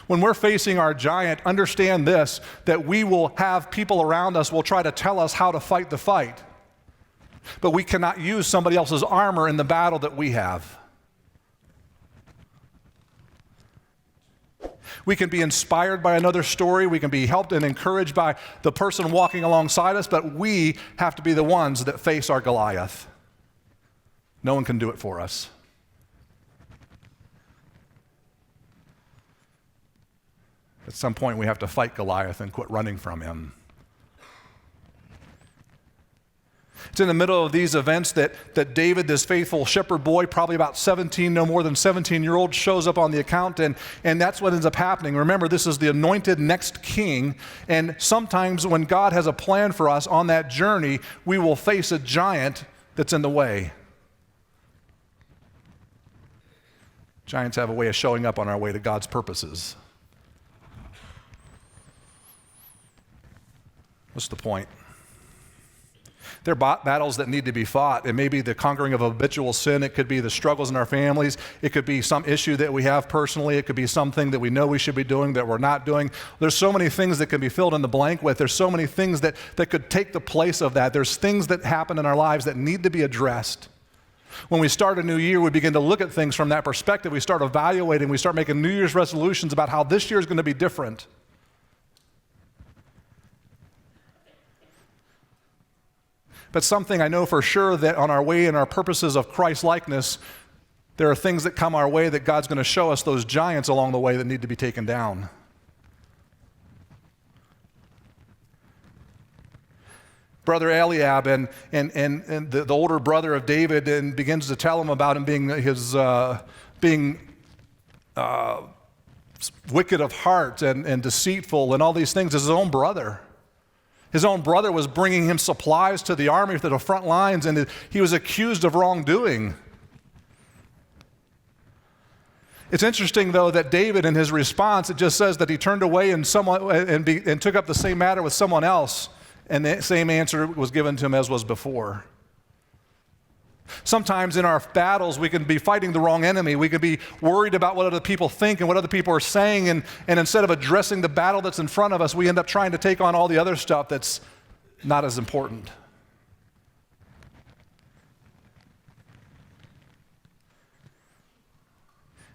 When we're facing our giant, understand this, that we will have people around us will try to tell us how to fight the fight. But we cannot use somebody else's armor in the battle that we have. We can be inspired by another story. We can be helped and encouraged by the person walking alongside us, but we have to be the ones that face our Goliath. No one can do it for us. At some point, we have to fight Goliath and quit running from him. It's in the middle of these events that David, this faithful shepherd boy, probably about 17, no more than 17-year-old, shows up on the account, and that's what ends up happening. Remember, this is the anointed next king, and sometimes when God has a plan for us on that journey, we will face a giant that's in the way. Giants have a way of showing up on our way to God's purposes. What's the point? They're battles that need to be fought. It may be the conquering of habitual sin. It could be the struggles in our families. It could be some issue that we have personally. It could be something that we know we should be doing that we're not doing. There's so many things that can be filled in the blank with. There's so many things that could take the place of that. There's things that happen in our lives that need to be addressed. When we start a new year, we begin to look at things from that perspective. We start evaluating. We start making New Year's resolutions about how this year is going to be different. But something I know for sure that on our way in our purposes of Christ-likeness, there are things that come our way that God's going to show us, those giants along the way that need to be taken down. Brother Eliab and the older brother of David and begins to tell him about him being wicked of heart and deceitful and all these things. As his own brother. His own brother was bringing him supplies to the army, to the front lines, and he was accused of wrongdoing. It's interesting, though, that David, in his response, it just says that he turned away and took up the same matter with someone else, and the same answer was given to him as was before. Sometimes in our battles, we can be fighting the wrong enemy. We can be worried about what other people think and what other people are saying, and instead of addressing the battle that's in front of us, we end up trying to take on all the other stuff that's not as important.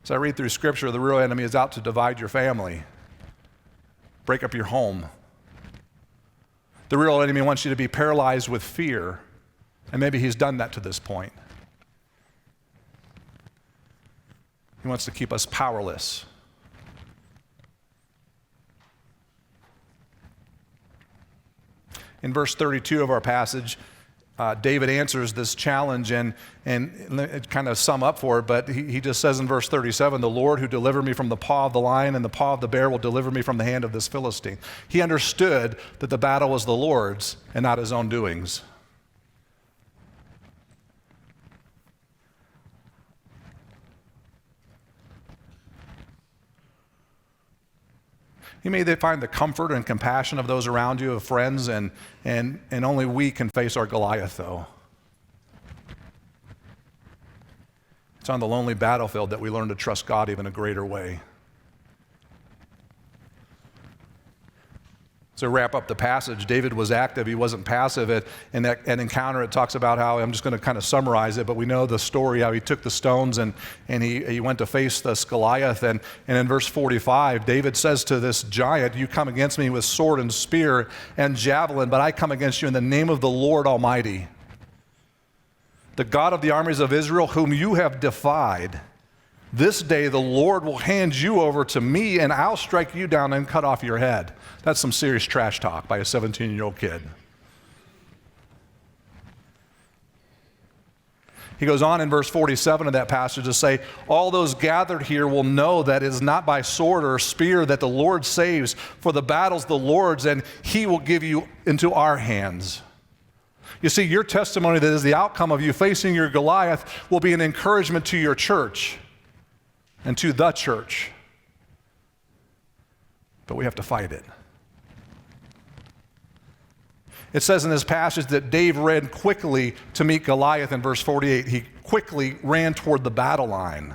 As I read through Scripture, the real enemy is out to divide your family, break up your home. The real enemy wants you to be paralyzed with fear. And maybe he's done that to this point. He wants to keep us powerless. In verse 32 of our passage, David answers this challenge and kind of sum up for it, but he just says in verse 37, the Lord who delivered me from the paw of the lion and the paw of the bear will deliver me from the hand of this Philistine. He understood that the battle was the Lord's and not his own doings. You may find the comfort and compassion of those around you, of friends, and only we can face our Goliath, though. It's on the lonely battlefield that we learn to trust God even a greater way. To wrap up the passage, David was active, he wasn't passive. In that encounter, it talks about how, I'm just going to kind of summarize it, but we know the story, how he took the stones and he went to face this Goliath. And in verse 45, David says to this giant, you come against me with sword and spear and javelin, but I come against you in the name of the Lord Almighty, the God of the armies of Israel, whom you have defied. This day the Lord will hand you over to me, and I'll strike you down and cut off your head. That's some serious trash talk by a 17-year-old kid. He goes on in verse 47 of that passage to say, all those gathered here will know that it is not by sword or spear that the Lord saves, for the battle's the Lord's, and he will give you into our hands. You see, your testimony that is the outcome of you facing your Goliath will be an encouragement to your church and to the church. But we have to fight it. It says in this passage that David ran quickly to meet Goliath in verse 48. He quickly ran toward the battle line.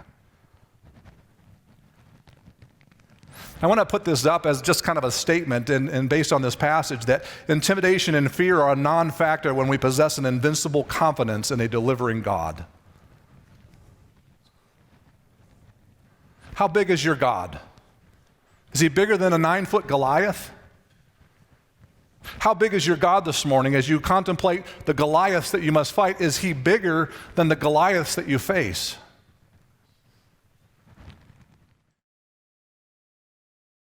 I want to put this up as just kind of a statement and based on this passage that intimidation and fear are a non-factor when we possess an invincible confidence in a delivering God. How big is your God? Is he bigger than a 9-foot Goliath? How big is your God this morning as you contemplate the Goliaths that you must fight? Is he bigger than the Goliaths that you face?